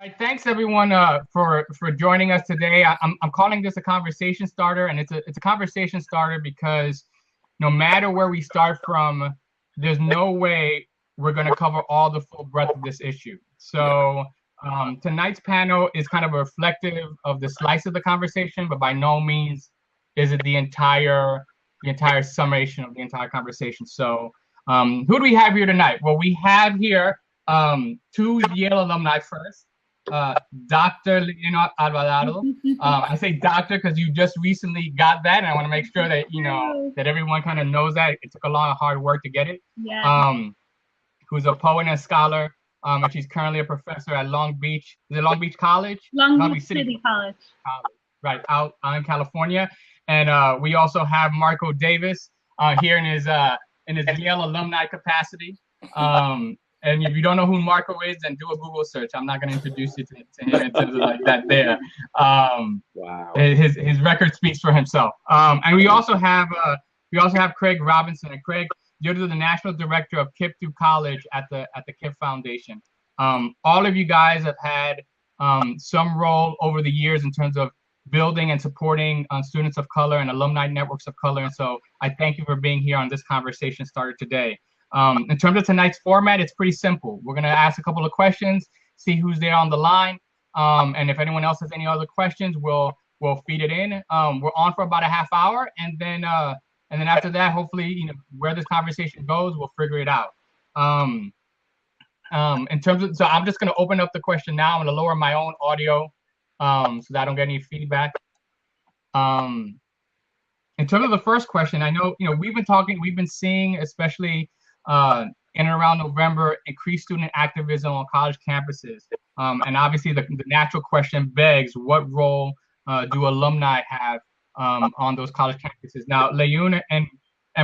Right, thanks everyone for joining us today. I'm calling this a conversation starter, and it's a conversation starter because no matter where we start from, there's no way we're going to cover all the full breadth of this issue. So tonight's panel is kind of reflective of the slice of the conversation, but by no means is it the entire summation of the entire conversation. So who do we have here tonight? Well, we have here two Yale alumni first. Dr. Alvarado. I say doctor because you just recently got that, and I want to make sure that that everyone kind of knows that it took a lot of hard work to get it. Yeah. Who's a poet and scholar, and she's currently a professor at Long Beach. Is it Long Beach College? Long Beach City College. Right, out in California. And we also have Marco Davis here in his Yale alumni capacity. And if you don't know who Marco is, then do a Google search. I'm not going to introduce you to him in terms of like that there. Wow. His record speaks for himself. And we also have Craig Robinson. And Craig, you're the national director of KIPP College at the KIPP Foundation. All of you guys have had some role over the years in terms of building and supporting students of color and alumni networks of color. And so I thank you for being here on this conversation starter today. In terms of tonight's format, it's pretty simple. We're going to ask a couple of questions, see who's there on the line, and if anyone else has any other questions, we'll feed it in. We're on for about a half hour, and then after that, hopefully, where this conversation goes, we'll figure it out. In terms of, so I'm just going to open up the question now. I'm going to lower my own audio so that I don't get any feedback. In terms of the first question, I know we've been seeing, especially in and around November, increased student activism on college campuses. And obviously the natural question begs, what role do alumni have on those college campuses? Now, Leon and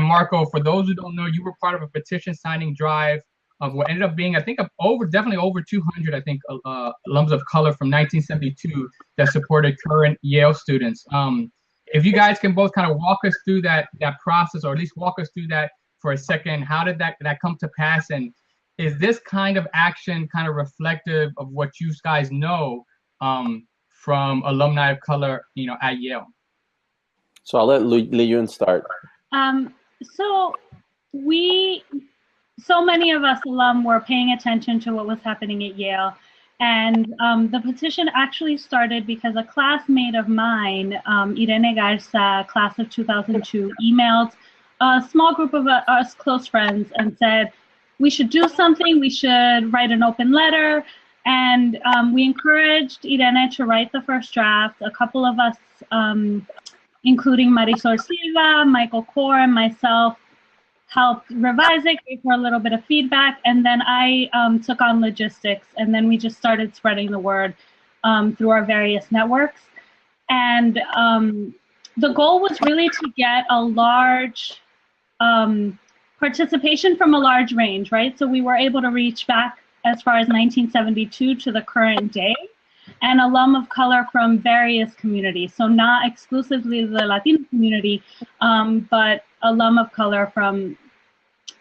Marco, for those who don't know, you were part of a petition signing drive of what ended up being, I think, definitely over 200, I think, alums of color from 1972 that supported current Yale students. If you guys can both kind of walk us through that process, or at least walk us through that for a second, how did that come to pass, and is this kind of action kind of reflective of what you guys know from alumni of color, at Yale? So I'll let Leon start. So many of us alum were paying attention to what was happening at Yale, and the petition actually started because a classmate of mine, Irene Garza, class of 2002, emailed a small group of us close friends and said, we should do something, we should write an open letter. And we encouraged Irene to write the first draft. A couple of us, including Marisol Silva, Michael Core, and myself, helped revise it, gave her a little bit of feedback, and then I took on logistics, and then we just started spreading the word through our various networks. And the goal was really to get a large participation from a large range, right? So we were able to reach back as far as 1972 to the current day, and alum of color from various communities. So not exclusively the Latino community, but alum of color from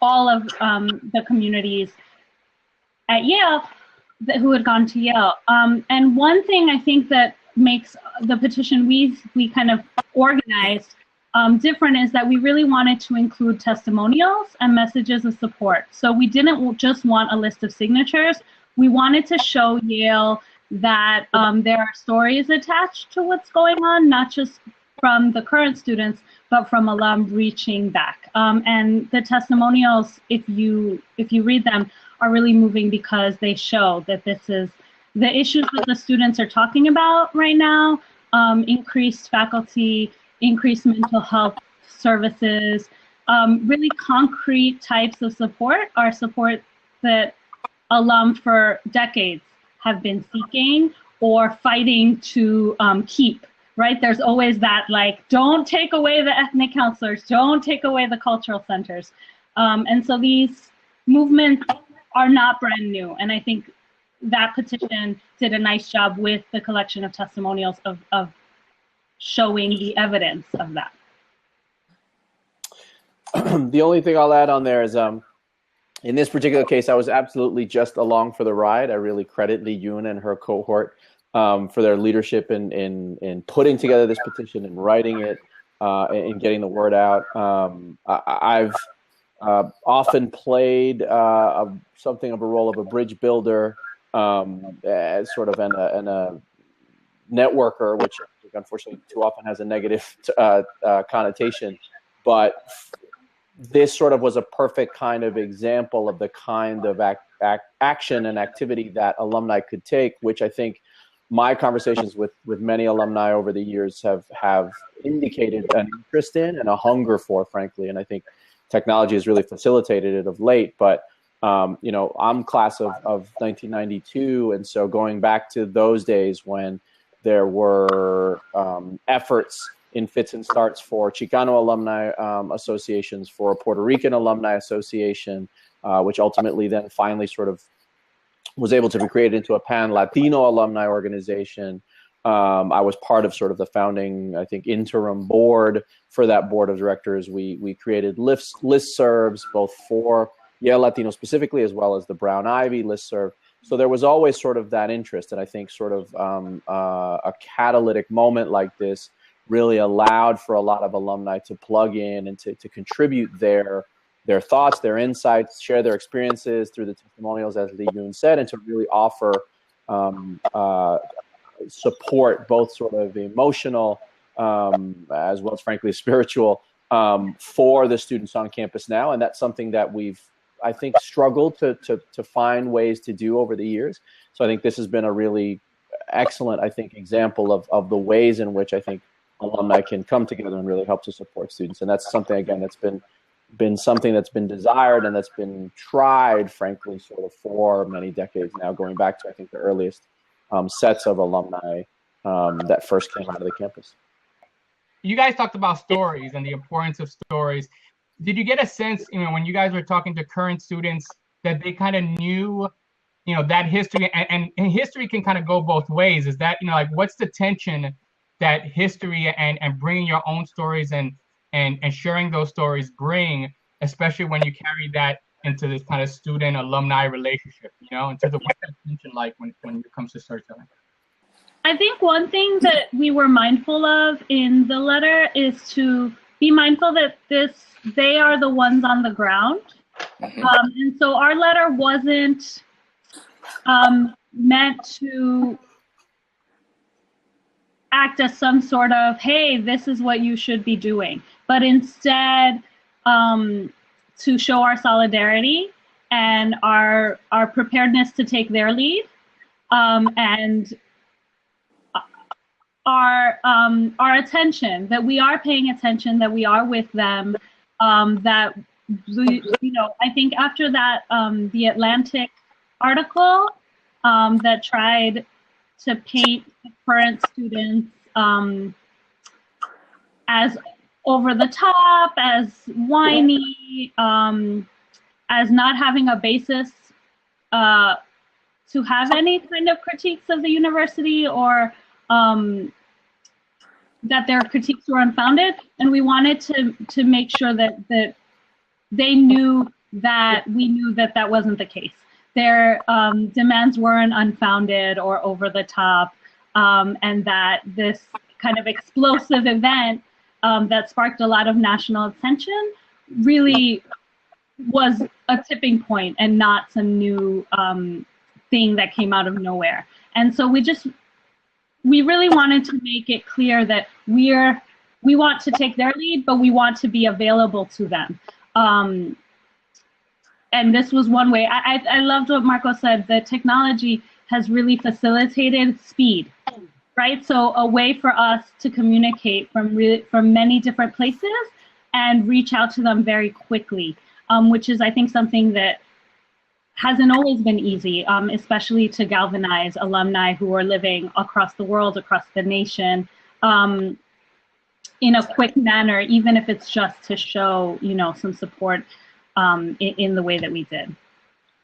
all of the communities at Yale who had gone to Yale. And one thing I think that makes the petition we kind of organized different is that we really wanted to include testimonials and messages of support. So we didn't just want a list of signatures. We wanted to show Yale that there are stories attached to what's going on, not just from the current students, but from alum reaching back. And the testimonials, if you read them, are really moving because they show that this is the issues that the students are talking about right now, increased faculty, increased mental health services, really concrete types of support are support that alum for decades have been seeking or fighting to keep, right? There's always that, like, don't take away the ethnic counselors, don't take away the cultural centers. And so these movements are not brand new. And I think that petition did a nice job with the collection of testimonials of showing the evidence of that. The only thing I'll add on there is, In this particular case, I was absolutely just along for the ride. I really credit Li Yun and her cohort for their leadership in putting together this petition and writing it and getting the word out. I've often played something of a role of a bridge builder as sort of a networker, which unfortunately too often has a negative connotation. But this sort of was a perfect kind of example of the kind of action and activity that alumni could take, which I think my conversations with many alumni over the years have indicated an interest in and a hunger for, frankly. And I think technology has really facilitated it of late. But, you know, I'm class of 1992. And so going back to those days when there were efforts in fits and starts for Chicano alumni associations, for a Puerto Rican alumni association, which ultimately then finally sort of was able to be created into a Pan-Latino alumni organization. I was part of sort of the founding, I think, interim board for that board of directors. We created listservs, both for Yale Latino specifically, as well as the Brown Ivy listserv. So there was always sort of that interest. And I think sort of a catalytic moment like this really allowed for a lot of alumni to plug in and to contribute their thoughts, their insights, share their experiences through the testimonials, as Li Yun said, and to really offer support, both sort of emotional as well as, frankly, spiritual, for the students on campus now. And that's something that we've, I think, struggled to find ways to do over the years. So I think this has been a really excellent, I think, example of the ways in which I think alumni can come together and really help to support students. And that's something, again, that's been something that's been desired and that's been tried, frankly, sort of for many decades now, going back to, I think, the earliest sets of alumni that first came out of the campus. You guys talked about stories and the importance of stories. Did you get a sense, you know, when you guys were talking to current students, that they kind of knew, you know, that history and history can kind of go both ways? Is that, you know, like, what's the tension that history and bringing your own stories and sharing those stories bring, especially when you carry that into this kind of student-alumni relationship, you know, in terms of what's that tension like when it comes to storytelling? I think one thing that we were mindful of in the letter is to be mindful that they are the ones on the ground. And so our letter wasn't meant to act as some sort of, hey, this is what you should be doing, but instead to show our solidarity and our preparedness to take their lead, and our attention, that we are paying attention, that we are with them, that we, you know, I think after that the Atlantic article that tried to paint the current students as over the top, as whiny, as not having a basis to have any kind of critiques of the university, or that their critiques were unfounded. And we wanted to make sure that they knew that we knew that that wasn't the case. Their demands weren't unfounded or over the top, and that this kind of explosive event that sparked a lot of national attention really was a tipping point and not some new thing that came out of nowhere. And so we really wanted to make it clear that we want to take their lead, but we want to be available to them. And this was one way. I loved what Marco said, that technology has really facilitated speed, right? So a way for us to communicate from many different places and reach out to them very quickly, which is, I think, something that hasn't always been easy, especially to galvanize alumni who are living across the world, across the nation, in a quick manner, even if it's just to show, you know, some support in the way that we did.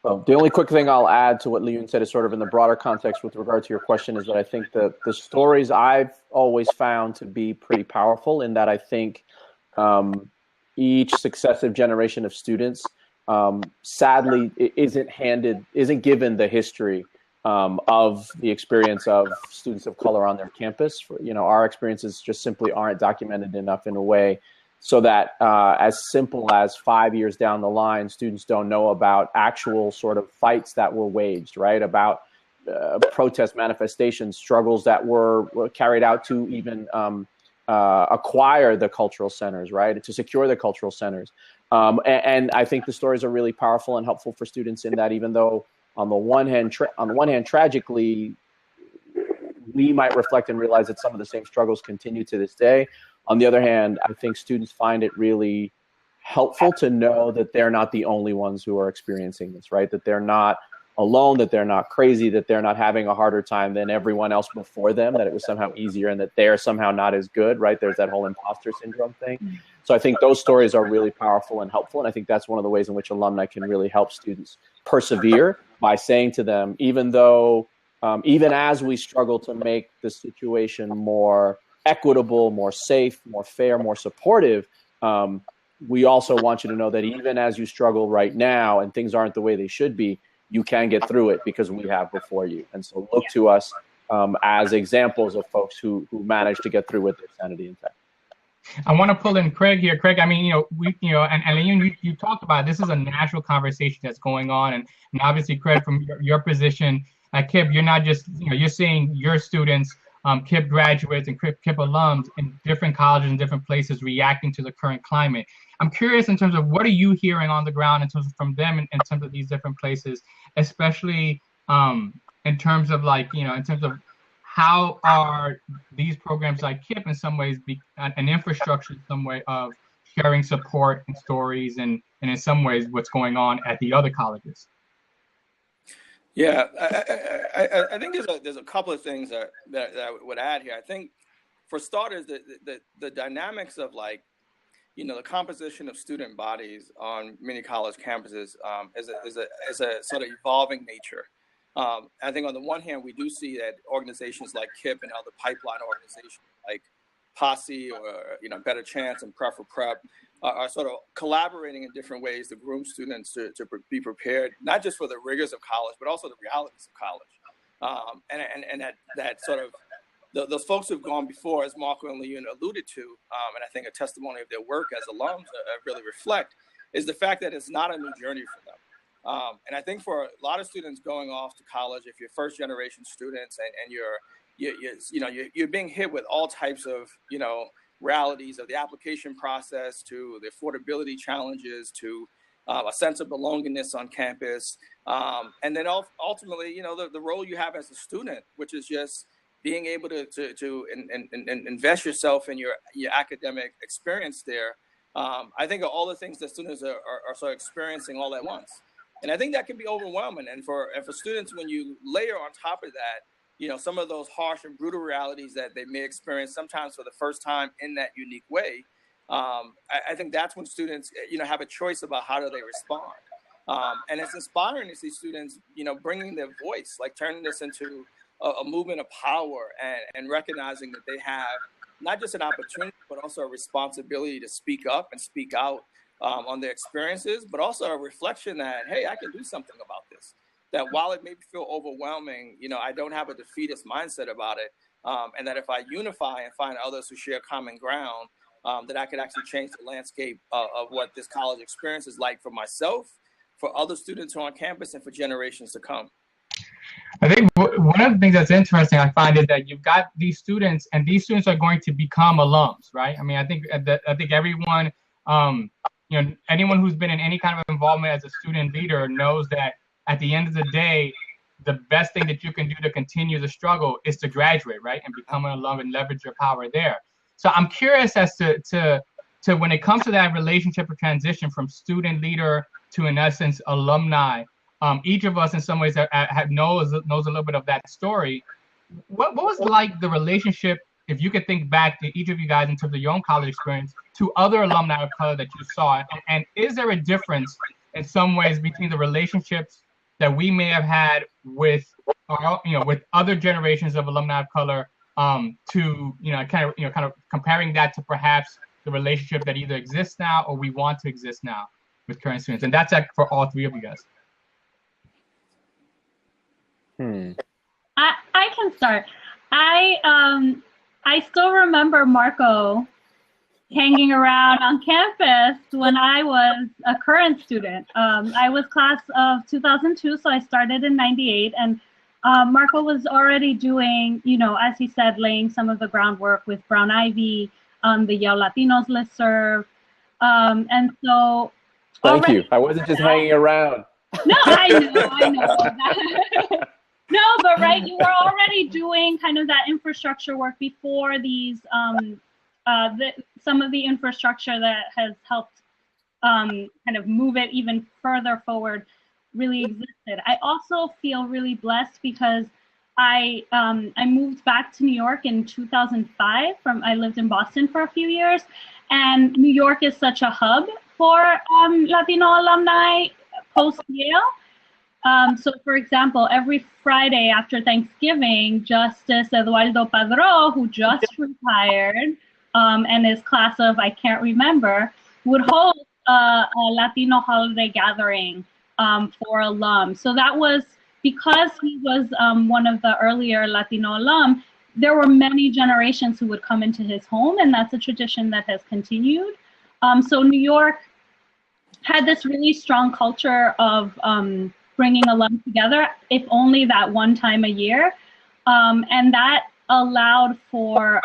Well, the only quick thing I'll add to what Li Yun said is sort of in the broader context with regard to your question, is that I think that the stories I've always found to be pretty powerful, in that I think each successive generation of students sadly isn't given the history of the experience of students of color on their campus. Our experiences just simply aren't documented enough in a way so that as simple as 5 years down the line, students don't know about actual sort of fights that were waged, right? About protest manifestations, struggles that were carried out to even acquire the cultural centers, right? To secure the cultural centers. And I think the stories are really powerful and helpful for students in that, even though on the one hand, tragically, we might reflect and realize that some of the same struggles continue to this day. On the other hand, I think students find it really helpful to know that they're not the only ones who are experiencing this, right? That they're not alone, that they're not crazy, that they're not having a harder time than everyone else before them, that it was somehow easier and that they're somehow not as good, right? There's that whole imposter syndrome thing. So I think those stories are really powerful and helpful. And I think that's one of the ways in which alumni can really help students persevere by saying to them, even as we struggle to make the situation more equitable, more safe, more fair, more supportive, we also want you to know that even as you struggle right now and things aren't the way they should be, you can get through it because we have before you. And so look to us as examples of folks who managed to get through with their sanity intact. I want to pull in Craig here. Craig, I mean, and you talked about it. This is a natural conversation that's going on, and obviously, Craig, from your position at KIPP, you're not just you're seeing your students, KIPP graduates and KIPP alums in different colleges and different places reacting to the current climate. I'm curious in terms of what are you hearing on the ground in terms of from them in terms of these different places, especially in terms of in terms of how are these programs like KIPP in some ways an infrastructure in some way of sharing support and stories and in some ways what's going on at the other colleges? Yeah, I think there's a couple of things that I would add here. I think for starters, the dynamics of the composition of student bodies on many college campuses is a sort of evolving nature. I think on the one hand, we do see that organizations like KIPP and other pipeline organizations like Posse or Better Chance and Prep for Prep are sort of collaborating in different ways to groom students to be prepared, not just for the rigors of college, but also the realities of college. And that sort of those folks who've gone before, as Marco and Leon alluded to, and I think a testimony of their work as alums really reflect, is the fact that it's not a new journey for them. And I think for a lot of students going off to college, if you're first generation students and you're being hit with all types of realities of the application process, to the affordability challenges, to a sense of belongingness on campus, and then ultimately the role you have as a student, which is just being able to invest yourself in your academic experience there. I think of all the things that students are sort of experiencing all at once. And I think that can be overwhelming. And for students, when you layer on top of that, some of those harsh and brutal realities that they may experience sometimes for the first time in that unique way, I think that's when students, have a choice about how do they respond. And it's inspiring to see students, bringing their voice, like turning this into a movement of power and recognizing that they have not just an opportunity, but also a responsibility to speak up and speak out on their experiences, but also a reflection that, hey, I can do something about this. That while it may feel overwhelming, I don't have a defeatist mindset about it. And that if I unify and find others who share common ground, that I could actually change the landscape of what this college experience is like for myself, for other students who are on campus, and for generations to come. I think one of the things that's interesting, I find, is that you've got these students, and these students are going to become alums, right? I mean, I think everyone, anyone who's been in any kind of involvement as a student leader knows that at the end of the day, the best thing that you can do to continue the struggle is to graduate, right, and become an alum and leverage your power there. So I'm curious as to when it comes to that relationship or transition from student leader to, in essence, alumni. Each of us, in some ways, knows a little bit of that story. What was like the relationship, if you could think back to each of you guys in terms of your own college experience, to other alumni of color that you saw? And is there a difference in some ways between the relationships that we may have had with other generations of alumni of color, to kind of comparing that to perhaps the relationship that either exists now or we want to exist now current students? And that's for all three of you guys. I can start. I still remember Marco hanging around on campus when I was a current student. I was class of 2002, so I started in 98, and Marco was already doing, you know, as he said, laying some of the groundwork with Brown Ivy, the Yale Latinos listserv, and so. Thank you. I wasn't just hanging around. No, I know. No, but right, you were already doing kind of that infrastructure work before these, some of the infrastructure that has helped kind of move it even further forward really existed. I also feel really blessed because I moved back to New York in 2005. I lived in Boston for a few years, and New York is such a hub for Latino alumni post-Yale. So, for example, every Friday after Thanksgiving, Justice Eduardo Padrón, who just retired, and his class of, I can't remember, would host a Latino holiday gathering for alums. So that was, because he was one of the earlier Latino alum, there were many generations who would come into his home, and that's a tradition that has continued. So New York had this really strong culture of bringing alums together, if only that one time a year. And that allowed for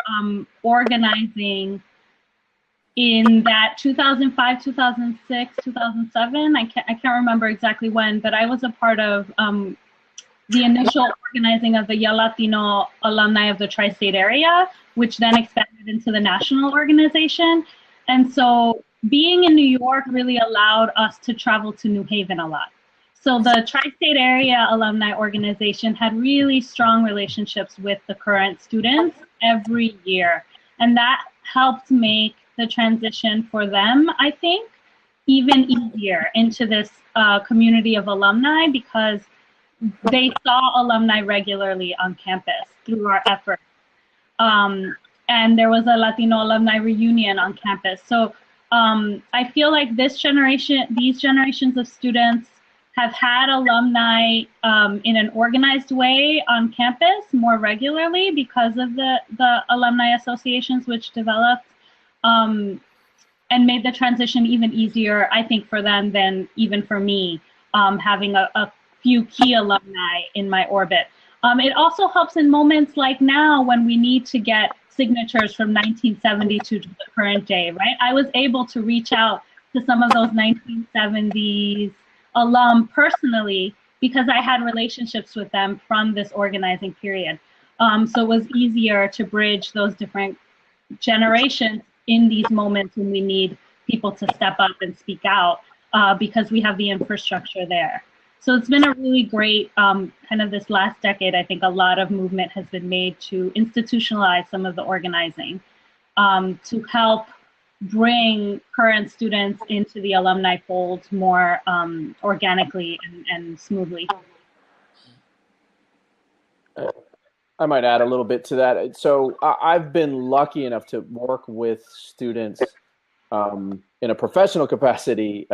organizing in that 2005, 2006, 2007. I can't remember exactly when, but I was a part of the initial organizing of the Yale Latino alumni of the tri-state area, which then expanded into the national organization. And so being in New York really allowed us to travel to New Haven a lot. So the tri-state area alumni organization had really strong relationships with the current students every year. And that helped make the transition for them, I think, even easier into this community of alumni, because they saw alumni regularly on campus through our efforts. And there was a Latino alumni reunion on campus. So I feel like these generations of students have had alumni in an organized way on campus more regularly because of the alumni associations which developed and made the transition even easier, I think, for them than even for me, having a few key alumni in my orbit. It also helps in moments like now when we need to get signatures from 1972 to the current day, right? I was able to reach out to some of those 1970s alum personally because I had relationships with them from this organizing period. So it was easier to bridge those different generations in these moments when we need people to step up and speak out because we have the infrastructure there. So it's been a really great kind of this last decade. I think a lot of movement has been made to institutionalize some of the organizing to help bring current students into the alumni fold more organically and smoothly. I might add a little bit to that. So I've been lucky enough to work with students in a professional capacity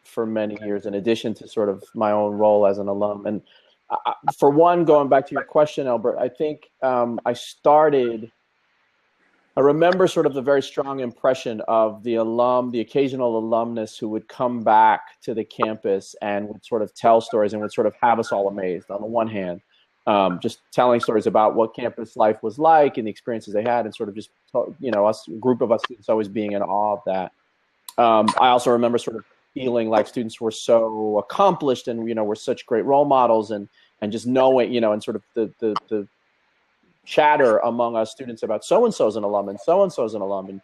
for many years, in addition to sort of my own role as an alum. And for one, going back to your question, Albert, I think I remember sort of the very strong impression of the occasional alumnus who would come back to the campus and would sort of tell stories and would sort of have us all amazed on the one hand. Just telling stories about what campus life was like and the experiences they had, and sort of just, a group of us students always being in awe of that. I also remember sort of feeling like students were so accomplished and, were such great role models, and just knowing, and sort of the chatter among us students about so-and-so's an alum and so-and-so's an alum, and,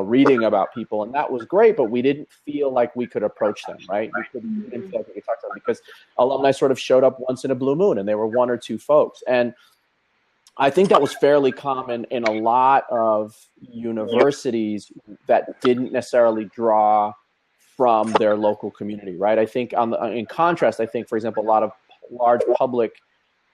reading about people. And that was great, but we didn't feel like we could approach them, right? We didn't feel like we could talk to them because alumni sort of showed up once in a blue moon and they were one or two folks. And I think that was fairly common in a lot of universities that didn't necessarily draw from their local community, right? I think in contrast, I think, for example, a lot of large public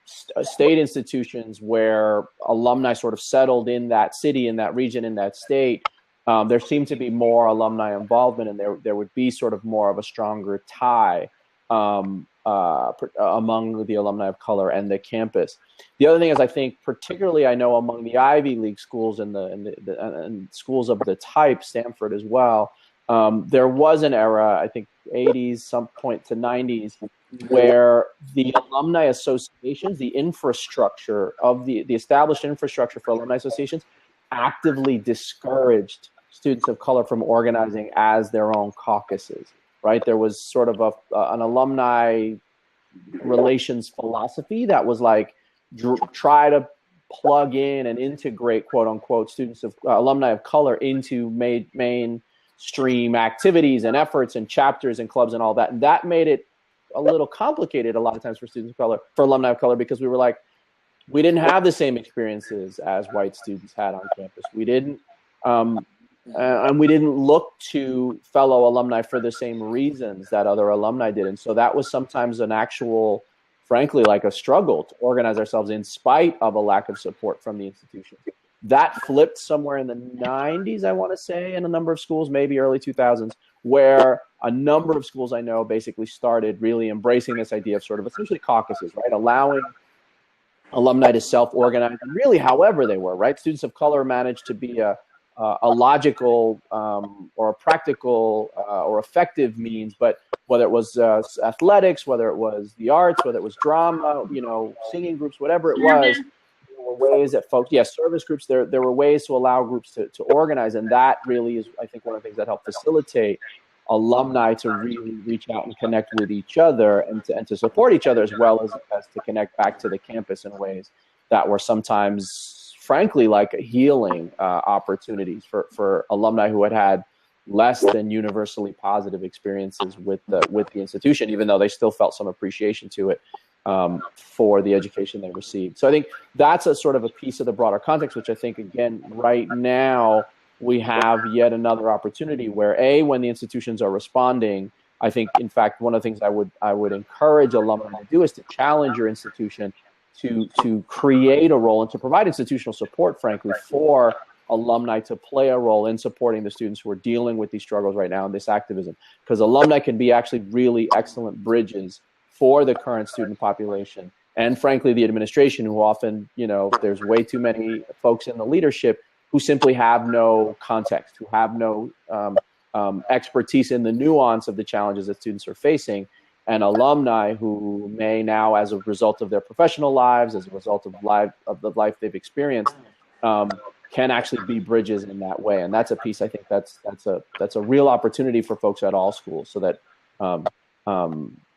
state institutions where alumni sort of settled in that city, in that region, in that state, there seemed to be more alumni involvement, and there would be sort of more of a stronger tie among the alumni of color and the campus. The other thing is, I think, particularly, I know among the Ivy League schools and schools of the type, Stanford as well, there was an era, I think 80s, some point to 90s, where the alumni associations, the infrastructure of the established infrastructure for alumni associations, actively discouraged students of color from organizing as their own caucuses, right? There was sort of an alumni relations philosophy that was like, try to plug in and integrate, quote unquote, students of alumni of color into mainstream activities and efforts and chapters and clubs and all that. And that made it a little complicated a lot of times for students of color, for alumni of color, because we were like, we didn't have the same experiences as white students had on campus. We didn't, and we didn't look to fellow alumni for the same reasons that other alumni did. And so that was sometimes an actual, frankly, like a struggle to organize ourselves in spite of a lack of support from the institution. That flipped somewhere in the 90s, I want to say, in a number of schools, maybe early 2000s, where a number of schools I know basically started really embracing this idea of sort of essentially caucuses, right? Allowing alumni to self-organize, and really however they were, right? Students of color managed to be a logical or a practical or effective means, but whether it was athletics, whether it was the arts, whether it was drama, singing groups, whatever it was, there were ways that folks, service groups, there were ways to allow groups to organize. And that really is, I think, one of the things that helped facilitate alumni to really reach out and connect with each other and to support each other, as well as to connect back to the campus in ways that were sometimes, frankly, like healing opportunities for alumni who had less than universally positive experiences with the institution, even though they still felt some appreciation to it for the education they received. So I think that's a sort of a piece of the broader context, which I think, again, right now, we have yet another opportunity where, when the institutions are responding, I think, in fact, one of the things I would encourage alumni to do is to challenge your institution to create a role and to provide institutional support, frankly, for alumni to play a role in supporting the students who are dealing with these struggles right now in this activism. Because alumni can be actually really excellent bridges for the current student population and, frankly, the administration, who often, there's way too many folks in the leadership who simply have no context, who have no expertise in the nuance of the challenges that students are facing, and alumni who may now, as a result of their professional lives, as a result of the life they've experienced, can actually be bridges in that way. And that's a piece, I think, that's a real opportunity for folks at all schools, so that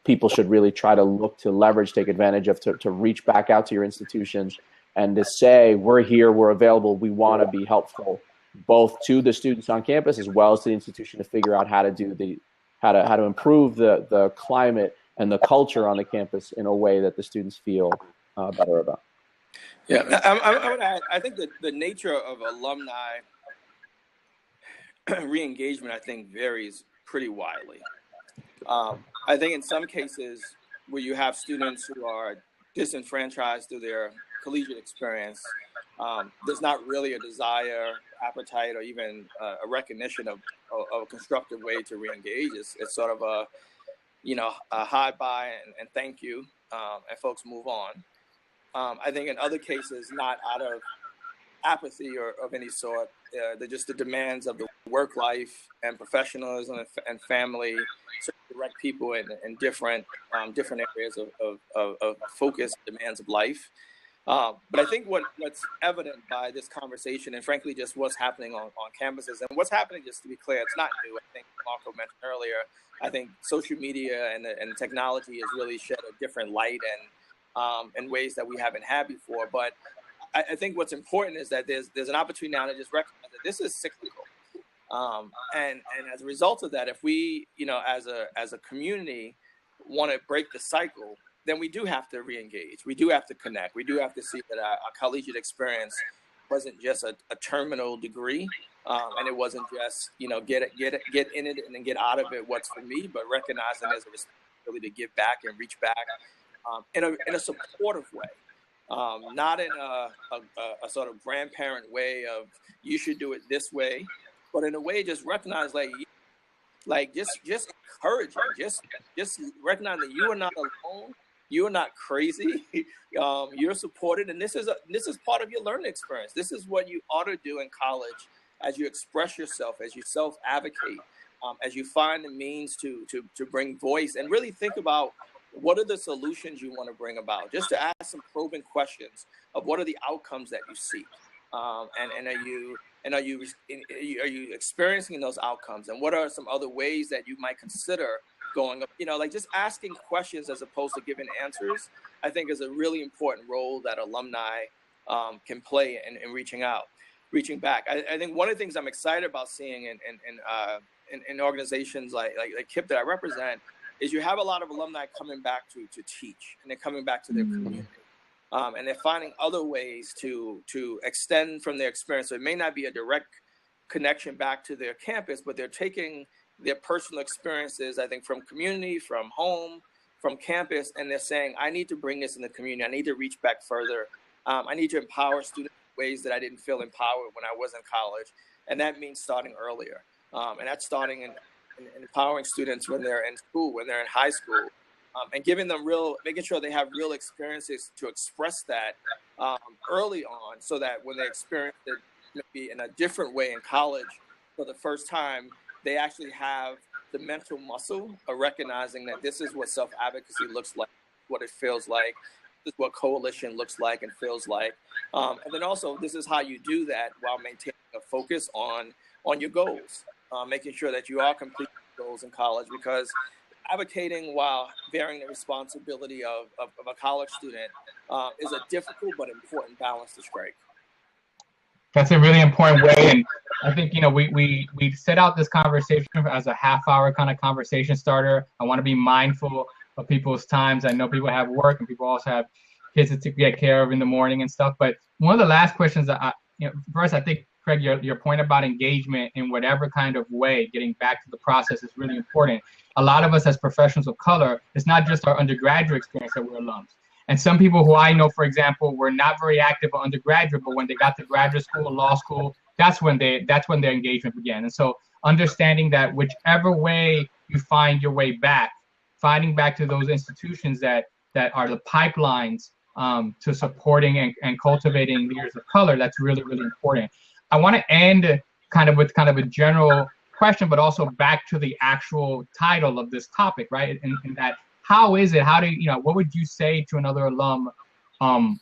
people should really try to look to leverage, take advantage of, to reach back out to your institutions and to say, we're here, we're available, we want to be helpful, both to the students on campus as well as to the institution, to figure out how to improve the climate and the culture on the campus in a way that the students feel better about. Yeah, I would add, I think that the nature of alumni re-engagement, I think, varies pretty widely. I think in some cases where you have students who are disenfranchised through their collegiate experience, there's not really a desire, appetite, or even a recognition of a constructive way to re-engage. It's sort of a hi, bye, and thank you, and folks move on. I think in other cases, not out of apathy or of any sort, they're just the demands of the work life and professionalism and family sort of direct people in different areas of focus, demands of life. But I think what's evident by this conversation, and frankly, just what's happening on campuses, and what's happening, just to be clear, it's not new. I think Marco mentioned earlier, I think social media and technology has really shed a different light and in ways that we haven't had before. But I think what's important is that there's an opportunity now to just recognize that this is cyclical. And as a result of that, if we, as a community want to break the cycle, then we do have to re-engage. We do have to connect. We do have to see that our collegiate experience wasn't just a terminal degree, and it wasn't just get in it and then get out of it what's for me, but recognizing there's a responsibility to give back and reach back in a supportive way, not in a sort of grandparent way of you should do it this way, but in a way, just recognize just encouraging, just recognize that you are not alone. You are not crazy. You're supported, and this is part of your learning experience. This is what you ought to do in college as you express yourself, as you self-advocate, as you find the means to bring voice and really think about what are the solutions you want to bring about. Just to ask some probing questions of what are the outcomes that you seek, and are you experiencing those outcomes, and what are some other ways that you might consider going up, like just asking questions as opposed to giving answers, I think is a really important role that alumni can play in reaching back. I think one of the things I'm excited about seeing in organizations like KIPP that I represent is you have a lot of alumni coming back to teach, and they're coming back to their community. And they're finding other ways to extend from their experience. So it may not be a direct connection back to their campus, but they're taking their personal experiences, I think, from community, from home, from campus, and they're saying, I need to bring this in the community. I need to reach back further. I need to empower students in ways that I didn't feel empowered when I was in college. And that means starting earlier. And that's starting in empowering students when they're in school, when they're in high school, and giving them making sure they have real experiences to express that early on, so that when they experience it maybe in a different way in college for the first time, they actually have the mental muscle of recognizing that this is what self-advocacy looks like, what it feels like, this is what coalition looks like and feels like. And then also, this is how you do that while maintaining a focus on your goals, making sure that you are completing goals in college, because advocating while bearing the responsibility of a college student is a difficult but important balance to strike. That's a really important way, and I think we set out this conversation as a half-hour kind of conversation starter. I want to be mindful of people's times. I know people have work, and people also have kids to get care of in the morning and stuff. But one of the last questions that first, I think, Craig, your point about engagement in whatever kind of way, getting back to the process, is really important. A lot of us as professionals of color, it's not just our undergraduate experience that we're alums. And some people who I know, for example, were not very active undergraduate, but when they got to graduate school, law school, that's when their engagement began. And so understanding that whichever way you find your way back, finding back to those institutions that are the pipelines to supporting and cultivating leaders of color, that's really, really important. I want to end with kind of a general question, but also back to the actual title of this topic, right? And that, how is it? How do what would you say to another alum,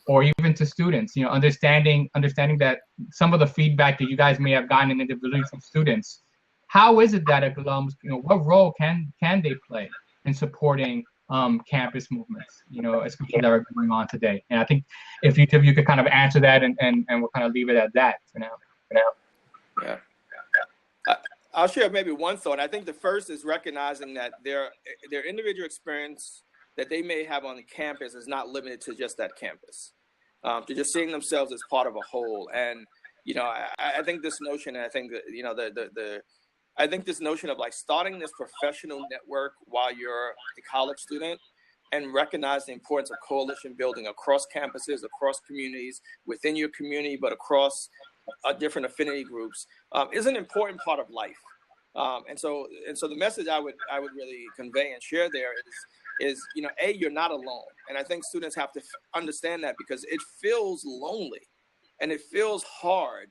or even to students? Understanding that some of the feedback that you guys may have gotten individually from students. How is it that alums, what role can they play in supporting campus movements, especially that are going on today? And I think if each of you could kind of answer that, and we'll kind of leave it at that for now. Yeah. I'll share maybe one thought. I think the first is recognizing that their individual experience that they may have on the campus is not limited to just that campus, to just seeing themselves as part of a whole. And I think this notion, and I think that I think this notion of like starting this professional network while you're a college student, and recognize the importance of coalition building across campuses, across communities, within your community, but across different affinity groups, is an important part of life. And so the message I would really convey and share there is you're not alone. And I think students have to understand that, because it feels lonely and it feels hard,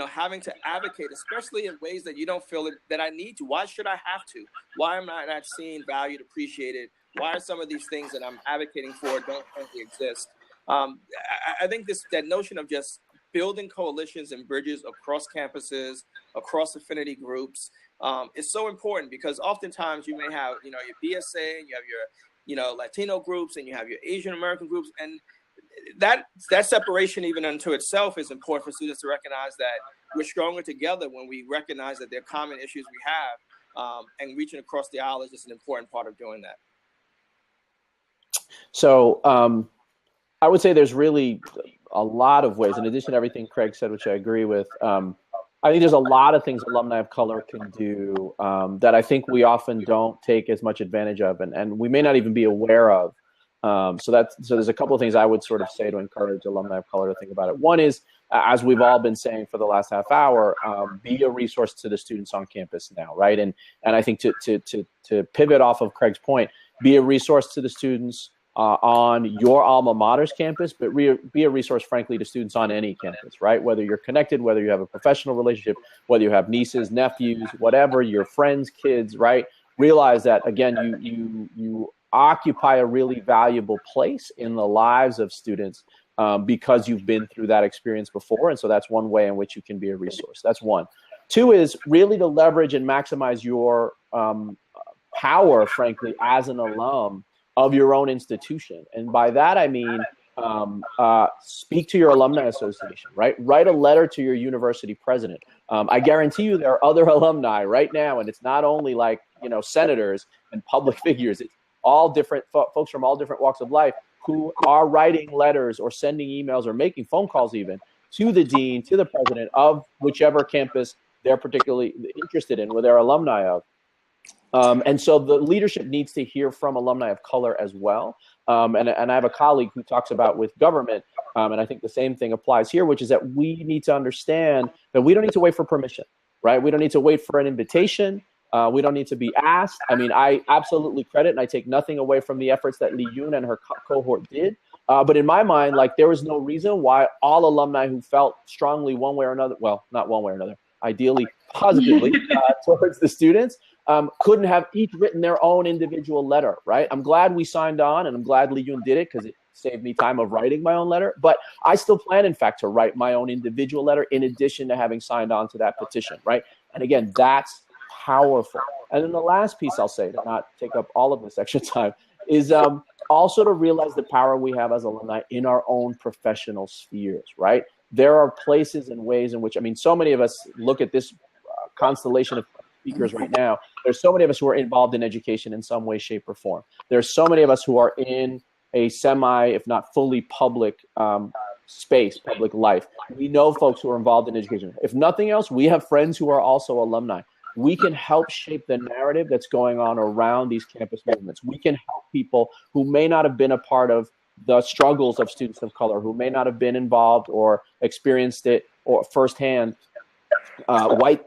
having to advocate, especially in ways that you don't feel that I need to. Why should I have to? Why am I not seen, valued, appreciated? Why are some of these things that I'm advocating for don't currently exist? I think that notion of just building coalitions and bridges across campuses, across affinity groups, is so important, because oftentimes you may have, your BSA, and you have your, Latino groups, and you have your Asian American groups, and that separation even unto itself is important for students to recognize that we're stronger together when we recognize that there are common issues we have, and reaching across the aisle is just an important part of doing that. So I would say there's really a lot of ways, in addition to everything Craig said, which I agree with. I think there's a lot of things alumni of color can do that I think we often don't take as much advantage of, and we may not even be aware of. So there's a couple of things I would sort of say to encourage alumni of color to think about it. One is, as we've all been saying for the last half hour, be a resource to the students on campus now, right? And I think to pivot off of Craig's point, be a resource to the students on your alma mater's campus, but be a resource, frankly, to students on any campus, right? Whether you're connected, whether you have a professional relationship, whether you have nieces, nephews, whatever, your friends, kids, right? Realize that, again, you occupy a really valuable place in the lives of students because you've been through that experience before. And so that's one way in which you can be a resource. That's one. Two is really to leverage and maximize your power, frankly, as an alum of your own institution. And by that, I mean, speak to your alumni association, right? Write a letter to your university president. I guarantee you there are other alumni right now, and it's not only like, senators and public figures. It's all different folks from all different walks of life who are writing letters or sending emails or making phone calls even to the dean, to the president of whichever campus they're particularly interested in, where they're alumni of. And so the leadership needs to hear from alumni of color as well. And I have a colleague who talks about with government, and I think the same thing applies here, which is that we need to understand that we don't need to wait for permission, right? We don't need to wait for an invitation. We don't need to be asked. I mean, I absolutely credit and I take nothing away from the efforts that Li Yun and her cohort did. But in my mind, like, there was no reason why all alumni who felt strongly one way or another, well, not one way or another, ideally positively towards the students, couldn't have each written their own individual letter, right? I'm glad we signed on, and I'm glad Li Yun did it because it saved me time of writing my own letter. But I still plan, in fact, to write my own individual letter in addition to having signed on to that petition, right? And again, that's powerful. And then the last piece I'll say, to not take up all of this extra time, is also to realize the power we have as alumni in our own professional spheres, right? There are places and ways in which, I mean, so many of us look at this constellation of speakers right now. There's so many of us who are involved in education in some way, shape, or form. There's so many of us who are in a semi, if not fully public space, public life. We know folks who are involved in education. If nothing else, we have friends who are also alumni. We can help shape the narrative that's going on around these campus movements. We can help people who may not have been a part of the struggles of students of color, who may not have been involved or experienced it or firsthand, white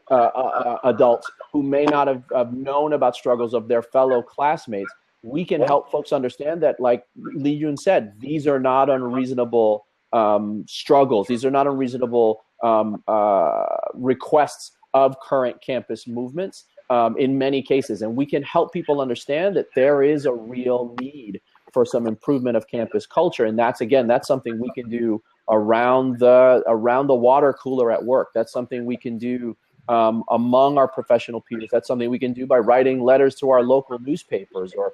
adults who may not have known about struggles of their fellow classmates. We can help folks understand that, like Li Yun said, these are not unreasonable struggles. These are not unreasonable requests of current campus movements in many cases. And we can help people understand that there is a real need for some improvement of campus culture. And that's something we can do around the water cooler at work. That's something we can do among our professional peers. That's something we can do by writing letters to our local newspapers, or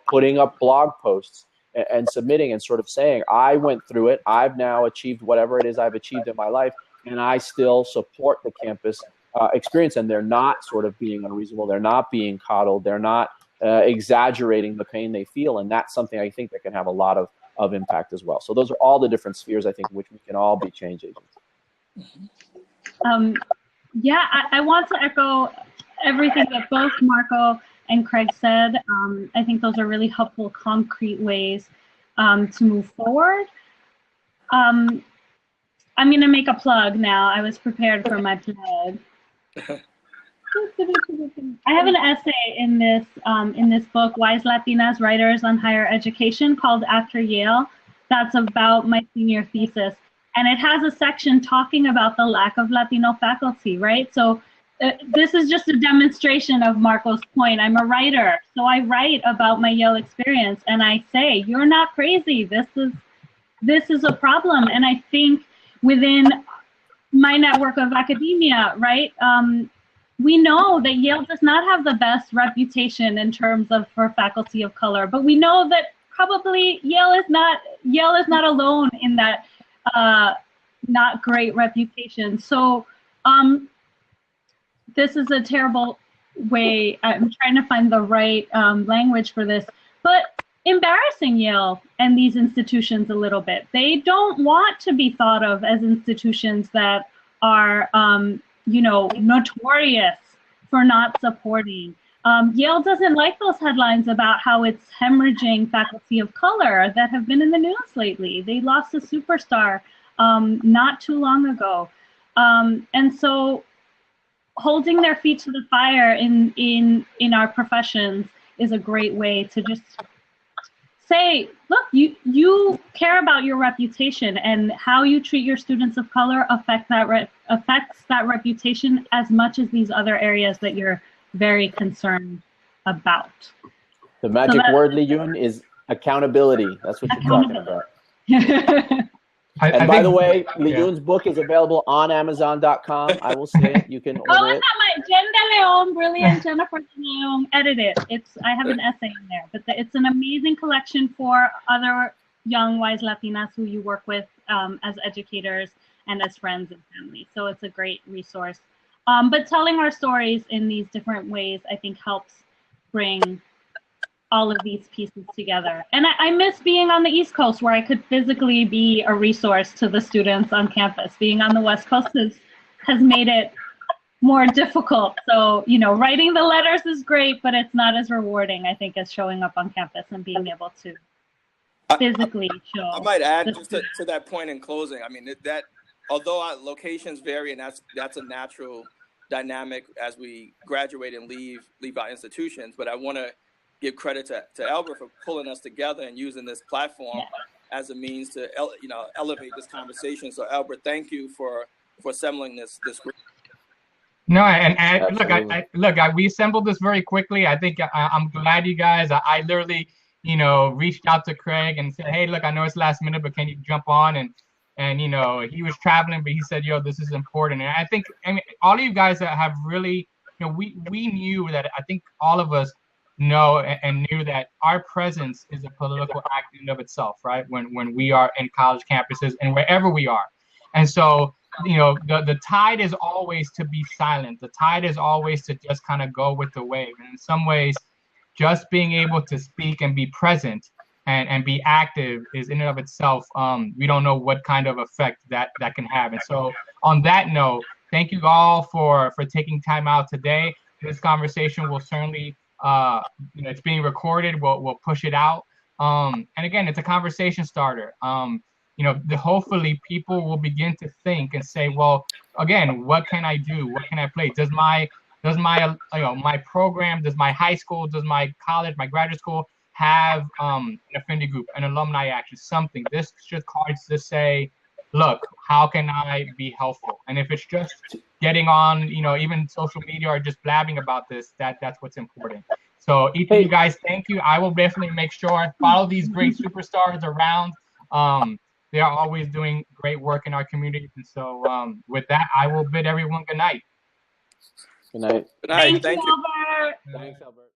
putting up blog posts and submitting and sort of saying, I went through it, I've now achieved whatever it is I've achieved in my life, and I still support the campus experience. And they're not sort of being unreasonable, they're not being coddled, they're not exaggerating the pain they feel. And that's something I think that can have a lot of impact as well. So those are all the different spheres, I think, in which we can all be change agents. Yeah, I want to echo everything that both Marco and Craig said. I think those are really helpful, concrete ways to move forward. I'm going to make a plug now. I was prepared for my plug. I have an essay in this book, Wise Latinas Writers on Higher Education, called After Yale. That's about my senior thesis. And it has a section talking about the lack of Latino faculty, right? So this is just a demonstration of Marco's point. I'm a writer, so I write about my Yale experience, and I say, you're not crazy. This is a problem. And I think within my network of academia, right, we know that Yale does not have the best reputation in terms of for faculty of color, but we know that probably Yale is not alone in that not great reputation. So this is a terrible way. I'm trying to find the right language for this, but embarrassing Yale and these institutions a little bit. They don't want to be thought of as institutions that are, notorious for not supporting. Yale doesn't like those headlines about how it's hemorrhaging faculty of color that have been in the news lately. They lost a superstar not too long ago. And so holding their feet to the fire in our professions is a great way to just say, look, you care about your reputation, and how you treat your students of color affects that reputation as much as these other areas that you're very concerned about. The magic word, Lee-Yun, is accountability. That's what you're talking about. And by the way, Lee-Yun's book is available on Amazon.com. I will say it. You can order it. Jen De Leon, brilliant Jennifer De Leon, edited. I have an essay in there, but it's an amazing collection for other young, wise Latinas who you work with as educators and as friends and family. So it's a great resource. But telling our stories in these different ways, I think, helps bring all of these pieces together. And I miss being on the East Coast, where I could physically be a resource to the students on campus. Being on the West Coast has made it more difficult. So, writing the letters is great, but it's not as rewarding, I think, as showing up on campus and being able to physically show. I might add just to that point in closing. I mean, that although our locations vary, and that's a natural dynamic as we graduate and leave our institutions, but I want to give credit to Albert for pulling us together and using this platform as a means to elevate this conversation. So Albert, thank you for assembling this group. No, and look, we assembled this very quickly. I think I'm glad you guys. I literally, reached out to Craig and said, hey, look, I know it's last minute, but can you jump on? And he was traveling, but he said, yo, this is important. And I think, all of you guys that have really, we knew that. I think all of us know and knew that our presence is a political act in and of itself, right? When we are in college campuses and wherever we are. And so, the tide is always to be silent. The tide is always to just kind of go with the wave. And in some ways, just being able to speak and be present and be active is in and of itself, we don't know what kind of effect that can have. And so on that note, thank you all for taking time out today. This conversation will certainly, it's being recorded. We'll push it out. And again, it's a conversation starter. Hopefully people will begin to think and say, well, again, what can I do? What can I play? Does my program, does my high school, does my college, my graduate school have an affinity group, an alumni action, something? This just cards to say, look, how can I be helpful? And if it's just getting on, even social media or just blabbing about this, that's what's important. So each of you guys, thank you. I will definitely make sure I follow these great superstars around. They are always doing great work in our community. And so with that, I will bid everyone good night. Good night. Good night. Thank you. Albert. Thanks, Albert.